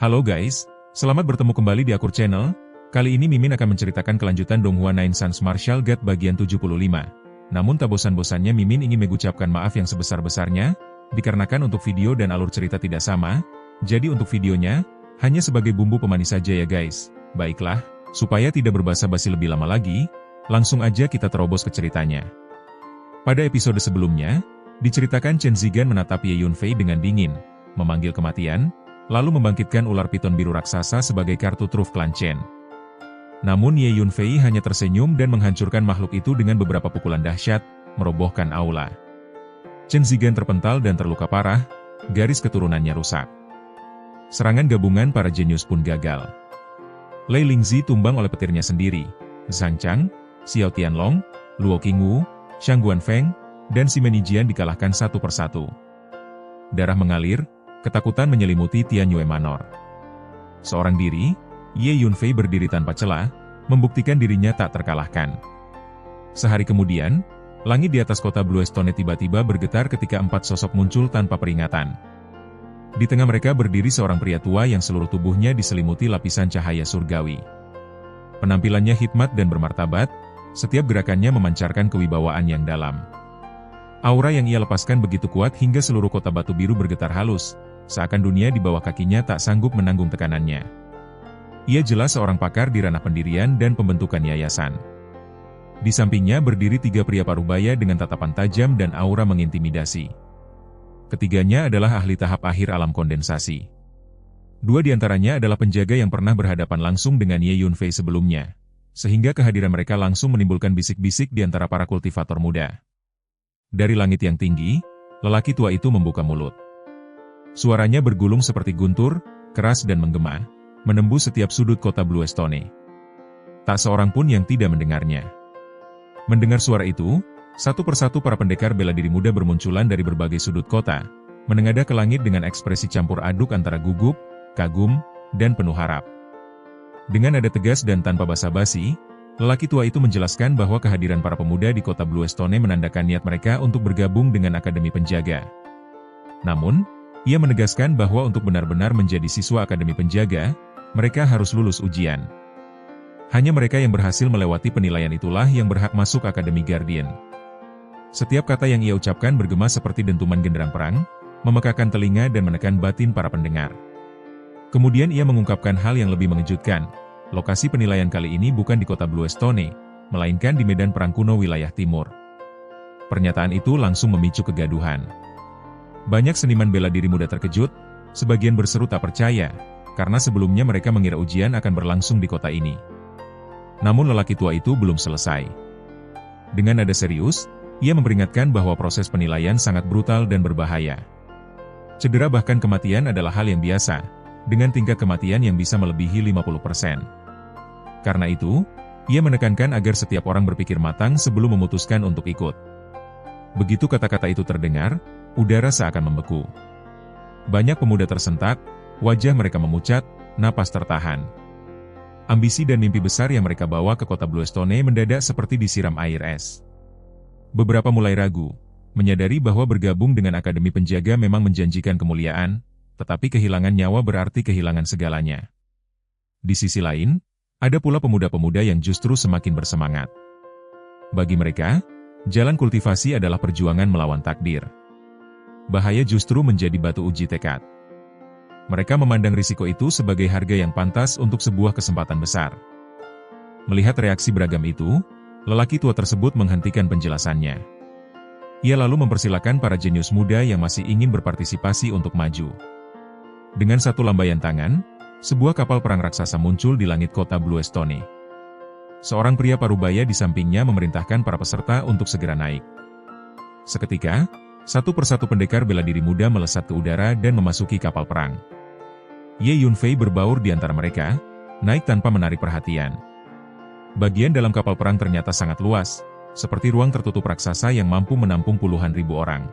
Halo guys, selamat bertemu kembali di Akur Channel. Kali ini Mimin akan menceritakan kelanjutan Donghua Nine Sons Martial God bagian 75. Namun tak bosan-bosannya Mimin ingin mengucapkan maaf yang sebesar-besarnya, dikarenakan untuk video dan alur cerita tidak sama, jadi untuk videonya, hanya sebagai bumbu pemanis saja ya guys. Baiklah, supaya tidak berbasa-basi lebih lama lagi, langsung aja kita terobos ke ceritanya. Pada episode sebelumnya, diceritakan Chen Zigan menatap Ye Yunfei dengan dingin, memanggil kematian, lalu membangkitkan ular piton biru raksasa sebagai kartu truf klan Chen. Namun Ye Yunfei hanya tersenyum dan menghancurkan makhluk itu dengan beberapa pukulan dahsyat, merobohkan aula. Chen Zigan terpental dan terluka parah, garis keturunannya rusak. Serangan gabungan para jenius pun gagal. Lei Lingzi tumbang oleh petirnya sendiri. Zhang Chang, Xiao Tianlong, Luo Qingwu, Shang Guanfeng, dan Sima Nijian dikalahkan satu persatu. Darah mengalir, ketakutan menyelimuti Tianyue Manor. Seorang diri, Ye Yunfei berdiri tanpa celah, membuktikan dirinya tak terkalahkan. Sehari kemudian, langit di atas kota Bluestone tiba-tiba bergetar ketika 4 sosok muncul tanpa peringatan. Di tengah mereka berdiri seorang pria tua yang seluruh tubuhnya diselimuti lapisan cahaya surgawi. Penampilannya hikmat dan bermartabat, setiap gerakannya memancarkan kewibawaan yang dalam. Aura yang ia lepaskan begitu kuat hingga seluruh kota batu biru bergetar halus, seakan dunia di bawah kakinya tak sanggup menanggung tekanannya. Ia jelas seorang pakar di ranah pendirian dan pembentukan yayasan. Di sampingnya berdiri 3 pria parubaya dengan tatapan tajam dan aura mengintimidasi. Ketiganya adalah ahli tahap akhir alam kondensasi. 2 di antaranya adalah penjaga yang pernah berhadapan langsung dengan Ye Yunfei sebelumnya, sehingga kehadiran mereka langsung menimbulkan bisik-bisik di antara para kultivator muda. Dari langit yang tinggi, lelaki tua itu membuka mulut. Suaranya bergulung seperti guntur, keras dan menggema, menembus setiap sudut kota Bluestone. Tak seorang pun yang tidak mendengarnya. Mendengar suara itu, satu persatu para pendekar bela diri muda bermunculan dari berbagai sudut kota, menengadah ke langit dengan ekspresi campur aduk antara gugup, kagum, dan penuh harap. Dengan nada tegas dan tanpa basa-basi, lelaki tua itu menjelaskan bahwa kehadiran para pemuda di kota Bluestone menandakan niat mereka untuk bergabung dengan Akademi Penjaga. Namun, ia menegaskan bahwa untuk benar-benar menjadi siswa Akademi Penjaga, mereka harus lulus ujian. Hanya mereka yang berhasil melewati penilaian itulah yang berhak masuk Akademi Guardian. Setiap kata yang ia ucapkan bergema seperti dentuman genderang perang, memekakan telinga dan menekan batin para pendengar. Kemudian ia mengungkapkan hal yang lebih mengejutkan. Lokasi penilaian kali ini bukan di kota Bluestone, melainkan di medan perang kuno wilayah timur. Pernyataan itu langsung memicu kegaduhan. Banyak seniman bela diri muda terkejut, sebagian berseru tak percaya, karena sebelumnya mereka mengira ujian akan berlangsung di kota ini. Namun lelaki tua itu belum selesai. Dengan nada serius, ia memperingatkan bahwa proses penilaian sangat brutal dan berbahaya. Cedera bahkan kematian adalah hal yang biasa, dengan tingkat kematian yang bisa melebihi 50%. Karena itu, ia menekankan agar setiap orang berpikir matang sebelum memutuskan untuk ikut. Begitu kata-kata itu terdengar, udara seakan membeku. Banyak pemuda tersentak, wajah mereka memucat, napas tertahan. Ambisi dan mimpi besar yang mereka bawa ke kota Bluestone mendadak seperti disiram air es. Beberapa mulai ragu, menyadari bahwa bergabung dengan Akademi Penjaga memang menjanjikan kemuliaan, tetapi kehilangan nyawa berarti kehilangan segalanya. Di sisi lain, ada pula pemuda-pemuda yang justru semakin bersemangat. Bagi mereka, jalan kultivasi adalah perjuangan melawan takdir. Bahaya justru menjadi batu uji tekad. Mereka memandang risiko itu sebagai harga yang pantas untuk sebuah kesempatan besar. Melihat reaksi beragam itu, lelaki tua tersebut menghentikan penjelasannya. Ia lalu mempersilakan para jenius muda yang masih ingin berpartisipasi untuk maju. Dengan satu lambaian tangan, sebuah kapal perang raksasa muncul di langit kota Bluestone. Seorang pria parubaya di sampingnya memerintahkan para peserta untuk segera naik. Seketika, satu persatu pendekar bela diri muda melesat ke udara dan memasuki kapal perang. Ye Yunfei berbaur di antara mereka, naik tanpa menarik perhatian. Bagian dalam kapal perang ternyata sangat luas, seperti ruang tertutup raksasa yang mampu menampung puluhan ribu orang.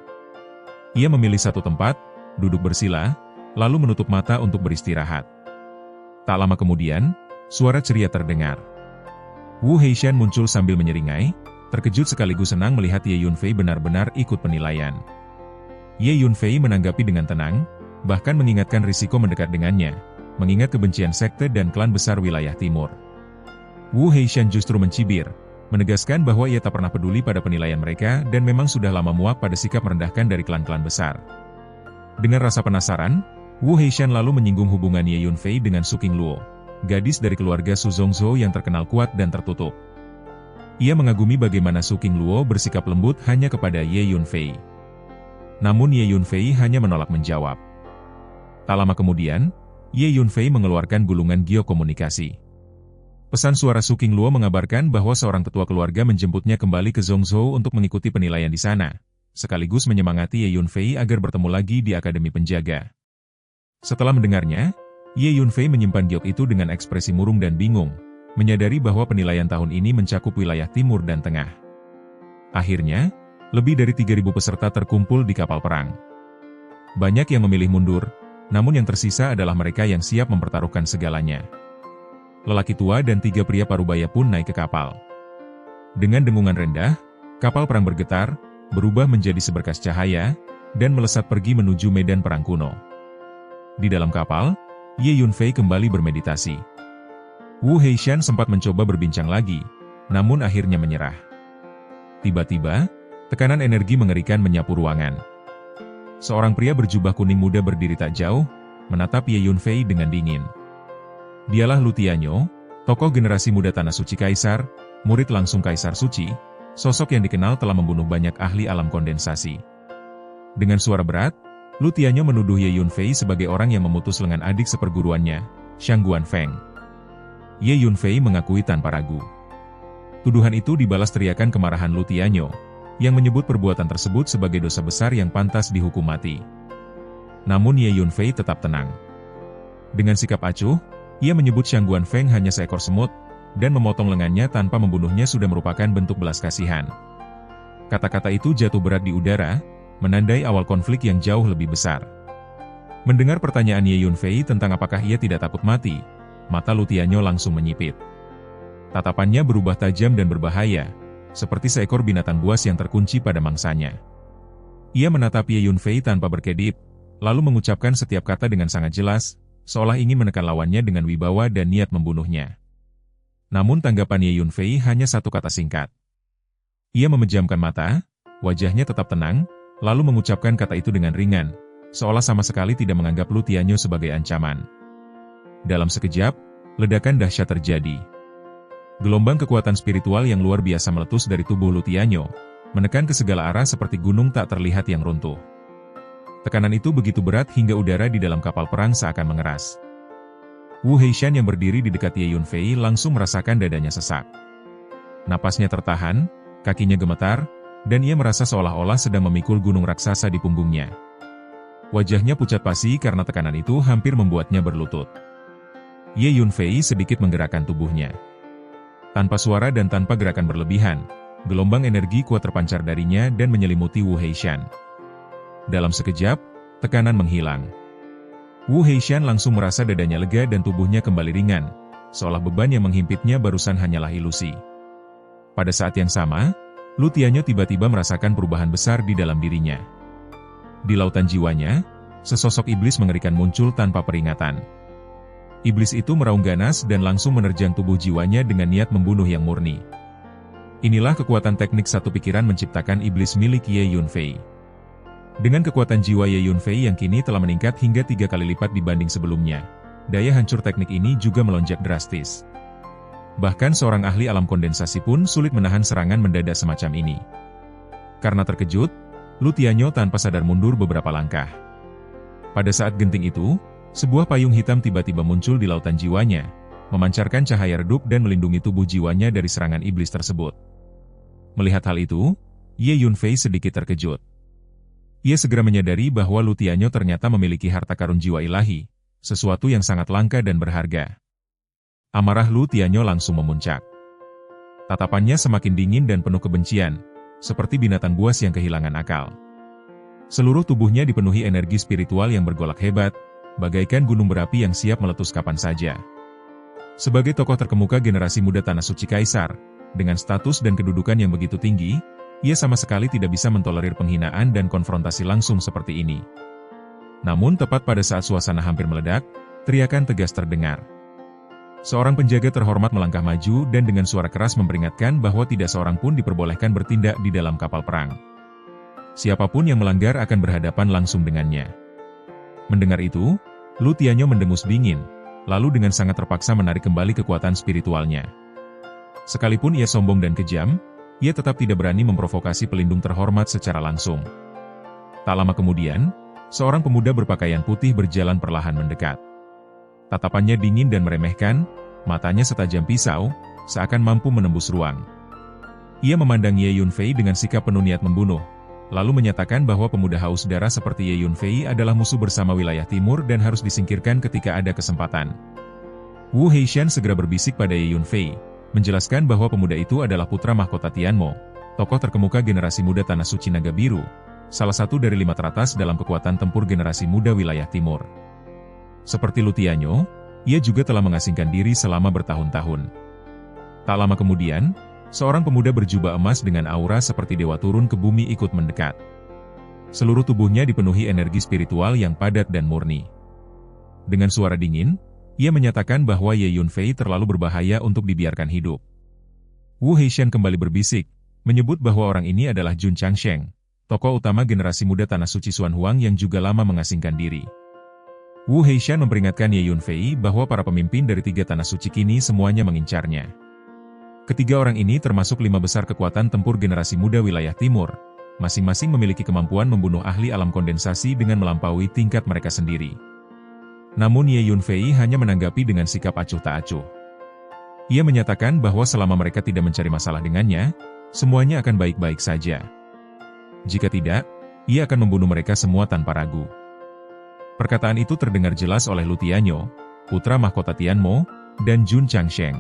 Ia memilih satu tempat, duduk bersila, lalu menutup mata untuk beristirahat. Tak lama kemudian, suara ceria terdengar. Wu Heishan muncul sambil menyeringai, terkejut sekaligus senang melihat Ye Yunfei benar-benar ikut penilaian. Ye Yunfei menanggapi dengan tenang, bahkan mengingatkan risiko mendekat dengannya, mengingat kebencian sekte dan klan besar wilayah timur. Wu Heishan justru mencibir, menegaskan bahwa ia tak pernah peduli pada penilaian mereka dan memang sudah lama muak pada sikap merendahkan dari klan-klan besar. Dengan rasa penasaran, Wu Heishan lalu menyinggung hubungan Ye Yunfei dengan Su Qingluo, gadis dari keluarga Su Zongzhou yang terkenal kuat dan tertutup. Ia mengagumi bagaimana Su Qingluo bersikap lembut hanya kepada Ye Yunfei. Namun Ye Yunfei hanya menolak menjawab. Tak lama kemudian, Ye Yunfei mengeluarkan gulungan geokomunikasi. Pesan suara Su Qingluo mengabarkan bahwa seorang tetua keluarga menjemputnya kembali ke Zhongzhou untuk mengikuti penilaian di sana, sekaligus menyemangati Ye Yunfei agar bertemu lagi di Akademi Penjaga. Setelah mendengarnya, Ye Yunfei menyimpan giok itu dengan ekspresi murung dan bingung, menyadari bahwa penilaian tahun ini mencakup wilayah timur dan tengah. Akhirnya, lebih dari 3.000 peserta terkumpul di kapal perang. Banyak yang memilih mundur, namun yang tersisa adalah mereka yang siap mempertaruhkan segalanya. Lelaki tua dan 3 pria parubaya pun naik ke kapal. Dengan dengungan rendah, kapal perang bergetar, berubah menjadi seberkas cahaya, dan melesat pergi menuju medan perang kuno. Di dalam kapal, Ye Yunfei kembali bermeditasi. Wu Heishan sempat mencoba berbincang lagi, namun akhirnya menyerah. Tiba-tiba, tekanan energi mengerikan menyapu ruangan. Seorang pria berjubah kuning muda berdiri tak jauh, menatap Ye Yunfei dengan dingin. Dialah Lu Tianyo, tokoh generasi muda Tanah Suci Kaisar, murid langsung Kaisar Suci, sosok yang dikenal telah membunuh banyak ahli alam kondensasi. Dengan suara berat, Lu Tianyo menuduh Ye Yunfei sebagai orang yang memutus lengan adik seperguruannya, Xiang Guanfeng. Ye Yunfei mengakui tanpa ragu. Tuduhan itu dibalas teriakan kemarahan Lu Tianyo, yang menyebut perbuatan tersebut sebagai dosa besar yang pantas dihukum mati. Namun Ye Yunfei tetap tenang. Dengan sikap acuh, ia menyebut Xiang Guanfeng hanya seekor semut, dan memotong lengannya tanpa membunuhnya sudah merupakan bentuk belas kasihan. Kata-kata itu jatuh berat di udara, menandai awal konflik yang jauh lebih besar. Mendengar pertanyaan Ye Yunfei tentang apakah ia tidak takut mati, mata Lu Tianyo langsung menyipit. Tatapannya berubah tajam dan berbahaya, seperti seekor binatang buas yang terkunci pada mangsanya. Ia menatap Ye Yunfei tanpa berkedip, lalu mengucapkan setiap kata dengan sangat jelas, seolah ingin menekan lawannya dengan wibawa dan niat membunuhnya. Namun tanggapan Ye Yunfei hanya satu kata singkat. Ia memejamkan mata, wajahnya tetap tenang, lalu mengucapkan kata itu dengan ringan, seolah sama sekali tidak menganggap Lu Tianyo sebagai ancaman. Dalam sekejap, ledakan dahsyat terjadi. Gelombang kekuatan spiritual yang luar biasa meletus dari tubuh Lu Tianyo, menekan ke segala arah seperti gunung tak terlihat yang runtuh. Tekanan itu begitu berat hingga udara di dalam kapal perang seakan mengeras. Wu Heishan yang berdiri di dekat Ye Yunfei langsung merasakan dadanya sesak. Napasnya tertahan, kakinya gemetar, dan ia merasa seolah-olah sedang memikul gunung raksasa di punggungnya. Wajahnya pucat pasi karena tekanan itu hampir membuatnya berlutut. Ye Yunfei sedikit menggerakkan tubuhnya. Tanpa suara dan tanpa gerakan berlebihan, gelombang energi kuat terpancar darinya dan menyelimuti Wu Heishan. Dalam sekejap, tekanan menghilang. Wu Heishan langsung merasa dadanya lega dan tubuhnya kembali ringan, seolah beban yang menghimpitnya barusan hanyalah ilusi. Pada saat yang sama, Lu Tianyo tiba-tiba merasakan perubahan besar di dalam dirinya. Di lautan jiwanya, sesosok iblis mengerikan muncul tanpa peringatan. Iblis itu meraung ganas dan langsung menerjang tubuh jiwanya dengan niat membunuh yang murni. Inilah kekuatan teknik satu pikiran menciptakan iblis milik Ye Yunfei. Dengan kekuatan jiwa Ye Yunfei yang kini telah meningkat hingga 3 kali lipat dibanding sebelumnya, daya hancur teknik ini juga melonjak drastis. Bahkan seorang ahli alam kondensasi pun sulit menahan serangan mendadak semacam ini. Karena terkejut, Lu Tianyo tanpa sadar mundur beberapa langkah. Pada saat genting itu, sebuah payung hitam tiba-tiba muncul di lautan jiwanya, memancarkan cahaya redup dan melindungi tubuh jiwanya dari serangan iblis tersebut. Melihat hal itu, Ye Yunfei sedikit terkejut. Ia segera menyadari bahwa Lu Tianyo ternyata memiliki harta karun jiwa ilahi, sesuatu yang sangat langka dan berharga. Amarah Lu Tianyo langsung memuncak. Tatapannya semakin dingin dan penuh kebencian, seperti binatang buas yang kehilangan akal. Seluruh tubuhnya dipenuhi energi spiritual yang bergolak hebat, bagaikan gunung berapi yang siap meletus kapan saja. Sebagai tokoh terkemuka generasi muda Tanah Suci Kaisar, dengan status dan kedudukan yang begitu tinggi, ia sama sekali tidak bisa mentolerir penghinaan dan konfrontasi langsung seperti ini. Namun tepat pada saat suasana hampir meledak, teriakan tegas terdengar. Seorang penjaga terhormat melangkah maju dan dengan suara keras memperingatkan bahwa tidak seorang pun diperbolehkan bertindak di dalam kapal perang. Siapapun yang melanggar akan berhadapan langsung dengannya. Mendengar itu, Lu Tianyo mendengus dingin, lalu dengan sangat terpaksa menarik kembali kekuatan spiritualnya. Sekalipun ia sombong dan kejam, ia tetap tidak berani memprovokasi pelindung terhormat secara langsung. Tak lama kemudian, seorang pemuda berpakaian putih berjalan perlahan mendekat. Tatapannya dingin dan meremehkan, matanya setajam pisau, seakan mampu menembus ruang. Ia memandang Ye Yunfei dengan sikap penuh niat membunuh, lalu menyatakan bahwa pemuda haus darah seperti Ye Yunfei adalah musuh bersama wilayah timur dan harus disingkirkan ketika ada kesempatan. Wu Heishan segera berbisik pada Ye Yunfei, menjelaskan bahwa pemuda itu adalah putra mahkota Tianmo, tokoh terkemuka generasi muda Tanah Suci Naga Biru, salah satu dari 5 teratas dalam kekuatan tempur generasi muda wilayah timur. Seperti Lu Tianyo, ia juga telah mengasingkan diri selama bertahun-tahun. Tak lama kemudian, seorang pemuda berjubah emas dengan aura seperti dewa turun ke bumi ikut mendekat. Seluruh tubuhnya dipenuhi energi spiritual yang padat dan murni. Dengan suara dingin, ia menyatakan bahwa Ye Yunfei terlalu berbahaya untuk dibiarkan hidup. Wu Heishan kembali berbisik, menyebut bahwa orang ini adalah Jun Changsheng, tokoh utama generasi muda Tanah Suci Xuan Huang yang juga lama mengasingkan diri. Wu Heishan memperingatkan Ye Yunfei bahwa para pemimpin dari 3 Tanah Suci kini semuanya mengincarnya. Ketiga orang ini termasuk 5 besar kekuatan tempur generasi muda wilayah timur, masing-masing memiliki kemampuan membunuh ahli alam kondensasi dengan melampaui tingkat mereka sendiri. Namun Ye Yunfei hanya menanggapi dengan sikap acuh tak acuh. Ia menyatakan bahwa selama mereka tidak mencari masalah dengannya, semuanya akan baik-baik saja. Jika tidak, ia akan membunuh mereka semua tanpa ragu. Perkataan itu terdengar jelas oleh Lu Tianyo, putra mahkota Tianmo, dan Jun Changsheng.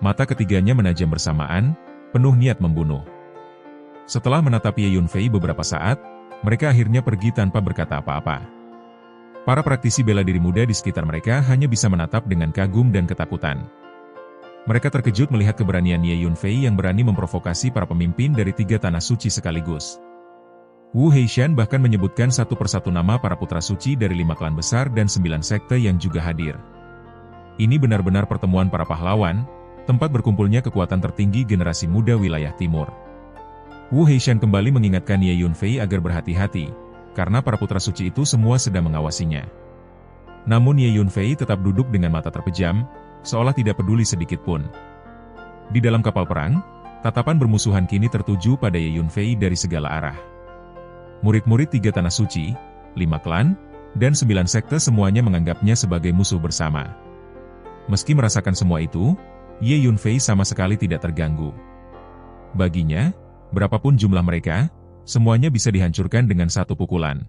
Mata ketiganya menajam bersamaan, penuh niat membunuh. Setelah menatap Ye Yunfei beberapa saat, mereka akhirnya pergi tanpa berkata apa-apa. Para praktisi bela diri muda di sekitar mereka hanya bisa menatap dengan kagum dan ketakutan. Mereka terkejut melihat keberanian Ye Yunfei yang berani memprovokasi para pemimpin dari 3 Tanah Suci sekaligus. Wu Heishan bahkan menyebutkan satu persatu nama para putra suci dari 5 klan besar dan 9 sekte yang juga hadir. Ini benar-benar pertemuan para pahlawan, tempat berkumpulnya kekuatan tertinggi generasi muda wilayah timur. Wu Heishan kembali mengingatkan Ye Yunfei agar berhati-hati, karena para putra suci itu semua sedang mengawasinya. Namun Ye Yunfei tetap duduk dengan mata terpejam, seolah tidak peduli sedikit pun. Di dalam kapal perang, tatapan bermusuhan kini tertuju pada Ye Yunfei dari segala arah. Murid-murid 3 Tanah Suci, 5 klan, dan 9 sekte semuanya menganggapnya sebagai musuh bersama. Meski merasakan semua itu, Ye Yunfei sama sekali tidak terganggu. Baginya, berapapun jumlah mereka, semuanya bisa dihancurkan dengan satu pukulan.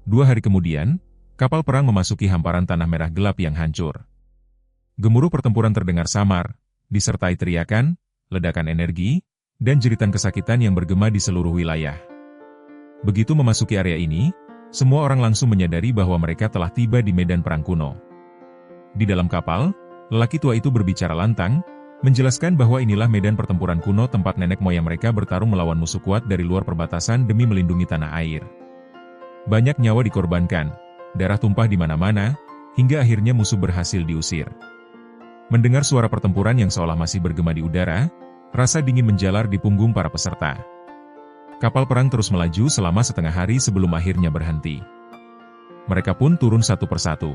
2 hari kemudian, kapal perang memasuki hamparan tanah merah gelap yang hancur. Gemuruh pertempuran terdengar samar, disertai teriakan, ledakan energi, dan jeritan kesakitan yang bergema di seluruh wilayah. Begitu memasuki area ini, semua orang langsung menyadari bahwa mereka telah tiba di medan perang kuno. Di dalam kapal, lelaki tua itu berbicara lantang, menjelaskan bahwa inilah medan pertempuran kuno tempat nenek moyang mereka bertarung melawan musuh kuat dari luar perbatasan demi melindungi tanah air. Banyak nyawa dikorbankan, darah tumpah di mana-mana, hingga akhirnya musuh berhasil diusir. Mendengar suara pertempuran yang seolah masih bergema di udara, rasa dingin menjalar di punggung para peserta. Kapal perang terus melaju selama setengah hari sebelum akhirnya berhenti. Mereka pun turun satu persatu.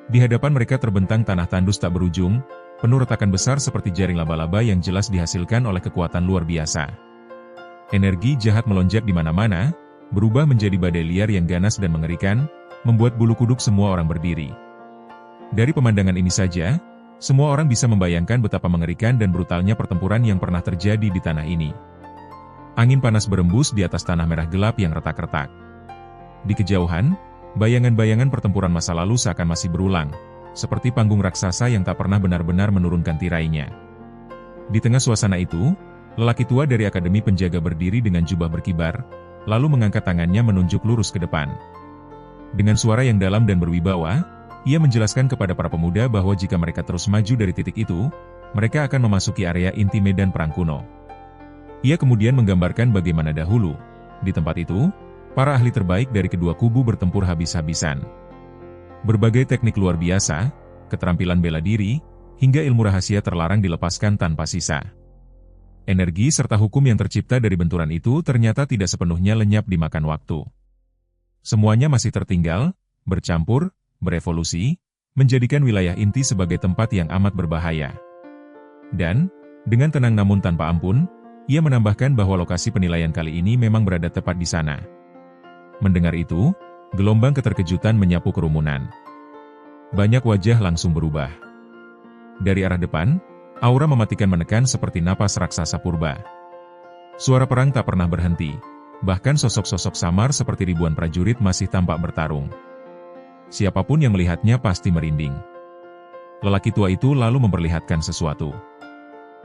Di hadapan mereka terbentang tanah tandus tak berujung, penuh retakan besar seperti jaring laba-laba yang jelas dihasilkan oleh kekuatan luar biasa. Energi jahat melonjak di mana-mana, berubah menjadi badai liar yang ganas dan mengerikan, membuat bulu kuduk semua orang berdiri. Dari pemandangan ini saja, semua orang bisa membayangkan betapa mengerikan dan brutalnya pertempuran yang pernah terjadi di tanah ini. Angin panas berembus di atas tanah merah gelap yang retak-retak. Di kejauhan, bayangan-bayangan pertempuran masa lalu seakan masih berulang, seperti panggung raksasa yang tak pernah benar-benar menurunkan tirainya. Di tengah suasana itu, lelaki tua dari Akademi Penjaga berdiri dengan jubah berkibar, lalu mengangkat tangannya menunjuk lurus ke depan. Dengan suara yang dalam dan berwibawa, ia menjelaskan kepada para pemuda bahwa jika mereka terus maju dari titik itu, mereka akan memasuki area inti medan perang kuno. Ia kemudian menggambarkan bagaimana dahulu, di tempat itu, para ahli terbaik dari kedua kubu bertempur habis-habisan. Berbagai teknik luar biasa, keterampilan bela diri, hingga ilmu rahasia terlarang dilepaskan tanpa sisa. Energi serta hukum yang tercipta dari benturan itu ternyata tidak sepenuhnya lenyap dimakan waktu. Semuanya masih tertinggal, bercampur, berevolusi, menjadikan wilayah inti sebagai tempat yang amat berbahaya. Dan, dengan tenang namun tanpa ampun, ia menambahkan bahwa lokasi penilaian kali ini memang berada tepat di sana. Mendengar itu, gelombang keterkejutan menyapu kerumunan. Banyak wajah langsung berubah. Dari arah depan, aura mematikan menekan seperti napas raksasa purba. Suara perang tak pernah berhenti, bahkan sosok-sosok samar seperti ribuan prajurit masih tampak bertarung. Siapapun yang melihatnya pasti merinding. Lelaki tua itu lalu memperlihatkan sesuatu.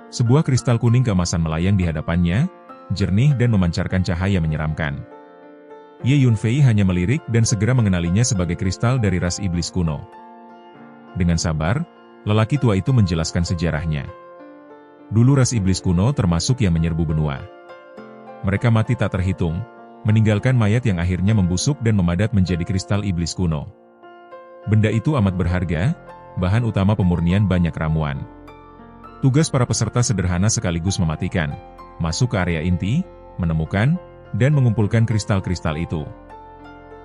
Sebuah kristal kuning keemasan melayang di hadapannya, jernih dan memancarkan cahaya menyeramkan. Ye Yunfei hanya melirik dan segera mengenalinya sebagai kristal dari ras iblis kuno. Dengan sabar, lelaki tua itu menjelaskan sejarahnya. Dulu ras iblis kuno termasuk yang menyerbu benua. Mereka mati tak terhitung, meninggalkan mayat yang akhirnya membusuk dan memadat menjadi kristal iblis kuno. Benda itu amat berharga, bahan utama pemurnian banyak ramuan. Tugas para peserta sederhana sekaligus mematikan, masuk ke area inti, menemukan, dan mengumpulkan kristal-kristal itu.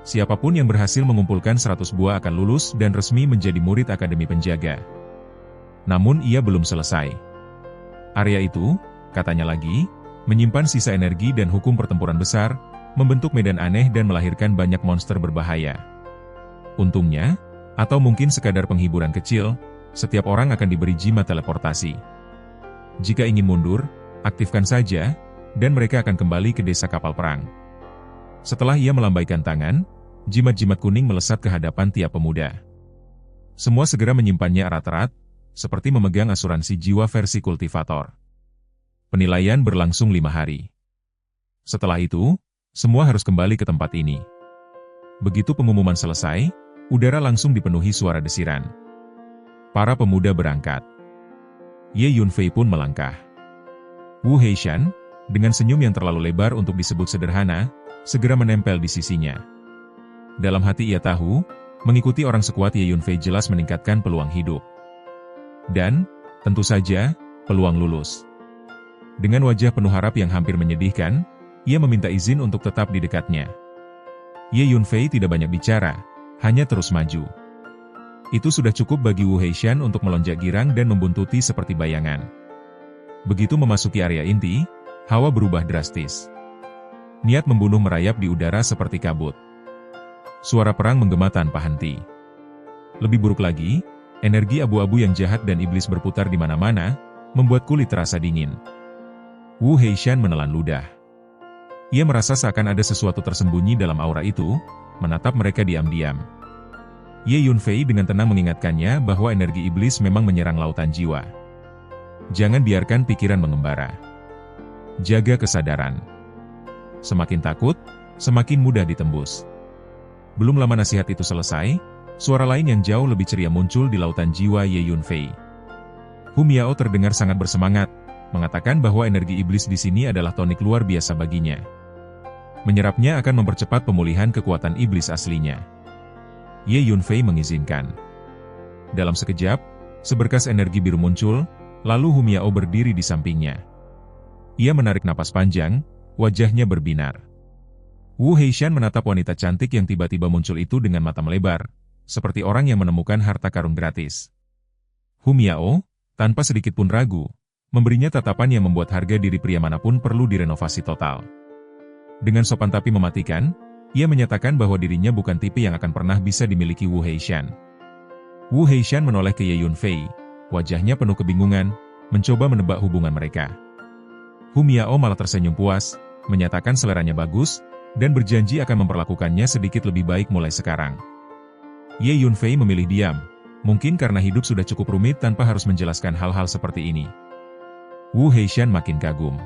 Siapapun yang berhasil mengumpulkan 100 buah akan lulus dan resmi menjadi murid Akademi Penjaga. Namun ia belum selesai. Area itu, katanya lagi, menyimpan sisa energi dan hukum pertempuran besar, membentuk medan aneh dan melahirkan banyak monster berbahaya. Untungnya, atau mungkin sekadar penghiburan kecil, setiap orang akan diberi jimat teleportasi. Jika ingin mundur, aktifkan saja, dan mereka akan kembali ke desa kapal perang. Setelah ia melambaikan tangan, jimat-jimat kuning melesat ke hadapan tiap pemuda. Semua segera menyimpannya erat-erat, seperti memegang asuransi jiwa versi kultivator. Penilaian berlangsung 5 hari. Setelah itu, semua harus kembali ke tempat ini. Begitu pengumuman selesai, udara langsung dipenuhi suara desiran. Para pemuda berangkat. Ye Yunfei pun melangkah. Wu Heishan, dengan senyum yang terlalu lebar untuk disebut sederhana, segera menempel di sisinya. Dalam hati ia tahu, mengikuti orang sekuat Ye Yunfei jelas meningkatkan peluang hidup. Dan, tentu saja, peluang lulus. Dengan wajah penuh harap yang hampir menyedihkan, ia meminta izin untuk tetap di dekatnya. Ye Yunfei tidak banyak bicara, hanya terus maju. Itu sudah cukup bagi Wu Heishan untuk melonjak girang dan membuntuti seperti bayangan. Begitu memasuki area inti, hawa berubah drastis. Niat membunuh merayap di udara seperti kabut. Suara perang menggema tanpa henti. Lebih buruk lagi, energi abu-abu yang jahat dan iblis berputar di mana-mana, membuat kulit terasa dingin. Wu Heishan menelan ludah. Ia merasa seakan ada sesuatu tersembunyi dalam aura itu, menatap mereka diam-diam. Ye Yunfei dengan tenang mengingatkannya bahwa energi iblis memang menyerang lautan jiwa. Jangan biarkan pikiran mengembara. Jaga kesadaran. Semakin takut, semakin mudah ditembus. Belum lama nasihat itu selesai, suara lain yang jauh lebih ceria muncul di lautan jiwa Ye Yunfei. Hu Miao terdengar sangat bersemangat, mengatakan bahwa energi iblis di sini adalah tonik luar biasa baginya. Menyerapnya akan mempercepat pemulihan kekuatan iblis aslinya. Ye Yunfei mengizinkan. Dalam sekejap, seberkas energi biru muncul, lalu Hu Miao berdiri di sampingnya. Ia menarik napas panjang, wajahnya berbinar. Wu Heishan menatap wanita cantik yang tiba-tiba muncul itu dengan mata melebar, seperti orang yang menemukan harta karun gratis. Hu Miao, tanpa sedikit pun ragu, memberinya tatapan yang membuat harga diri pria manapun perlu direnovasi total. Dengan sopan tapi mematikan, ia menyatakan bahwa dirinya bukan tipe yang akan pernah bisa dimiliki Wu Heishan. Wu Heishan menoleh ke Ye Yunfei, wajahnya penuh kebingungan, mencoba menebak hubungan mereka. Hu Miao malah tersenyum puas, menyatakan seleranya bagus, dan berjanji akan memperlakukannya sedikit lebih baik mulai sekarang. Ye Yunfei memilih diam, mungkin karena hidup sudah cukup rumit tanpa harus menjelaskan hal-hal seperti ini. Wu Heishan makin kagum.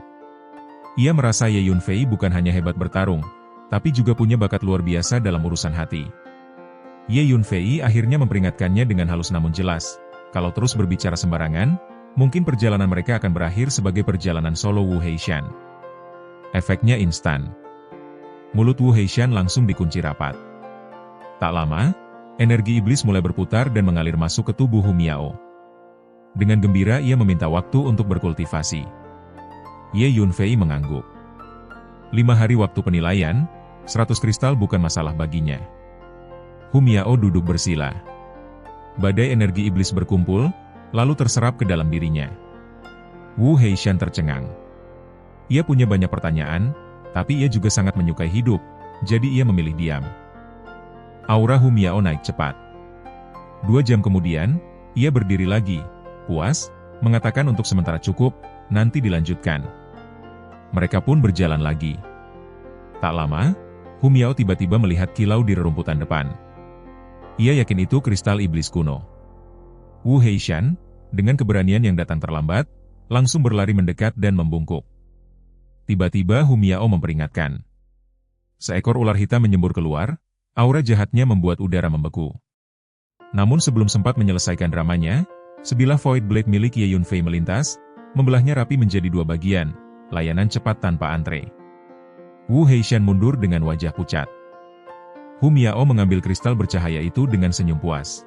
Ia merasa Ye Yunfei bukan hanya hebat bertarung, tapi juga punya bakat luar biasa dalam urusan hati. Ye Yunfei akhirnya memperingatkannya dengan halus namun jelas, kalau terus berbicara sembarangan, mungkin perjalanan mereka akan berakhir sebagai perjalanan solo Wu Heishan. Efeknya instan. Mulut Wu Heishan langsung dikunci rapat. Tak lama, Energi iblis mulai berputar dan mengalir masuk ke tubuh Hu Miao. Dengan gembira ia meminta waktu untuk berkultivasi. Ye Yunfei mengangguk. 5 hari waktu penilaian, 100 kristal bukan masalah baginya. Hu Miao duduk bersila. Badai energi iblis berkumpul, lalu terserap ke dalam dirinya. Wu Heishan tercengang. Ia punya banyak pertanyaan, tapi ia juga sangat menyukai hidup, jadi ia memilih diam. Aura Hu Miao naik cepat. 2 jam kemudian, ia berdiri lagi, puas, mengatakan untuk sementara cukup, nanti dilanjutkan. Mereka pun berjalan lagi. Tak lama, Hu Miao tiba-tiba melihat kilau di rerumputan depan. Ia yakin itu kristal iblis kuno. Wu Heishan, dengan keberanian yang datang terlambat, langsung berlari mendekat dan membungkuk. Tiba-tiba Hu Miao memperingatkan. Seekor ular hitam menyembur keluar, aura jahatnya membuat udara membeku. Namun sebelum sempat menyelesaikan dramanya, sebilah Void Blade milik Ye Yunfei melintas, membelahnya rapi menjadi 2 bagian, layanan cepat tanpa antre. Wu Heishan mundur dengan wajah pucat. Hu Miao mengambil kristal bercahaya itu dengan senyum puas.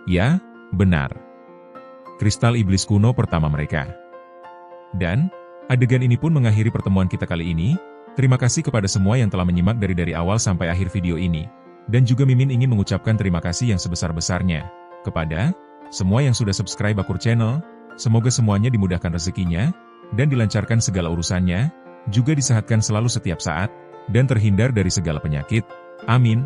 Ya, benar. Kristal iblis kuno pertama mereka. Dan, adegan ini pun mengakhiri pertemuan kita kali ini. Terima kasih kepada semua yang telah menyimak dari awal sampai akhir video ini. Dan juga Mimin ingin mengucapkan terima kasih yang sebesar-besarnya kepada semua yang sudah subscribe Akur Channel. Semoga semuanya dimudahkan rezekinya, dan dilancarkan segala urusannya, juga disehatkan selalu setiap saat, dan terhindar dari segala penyakit. Amin.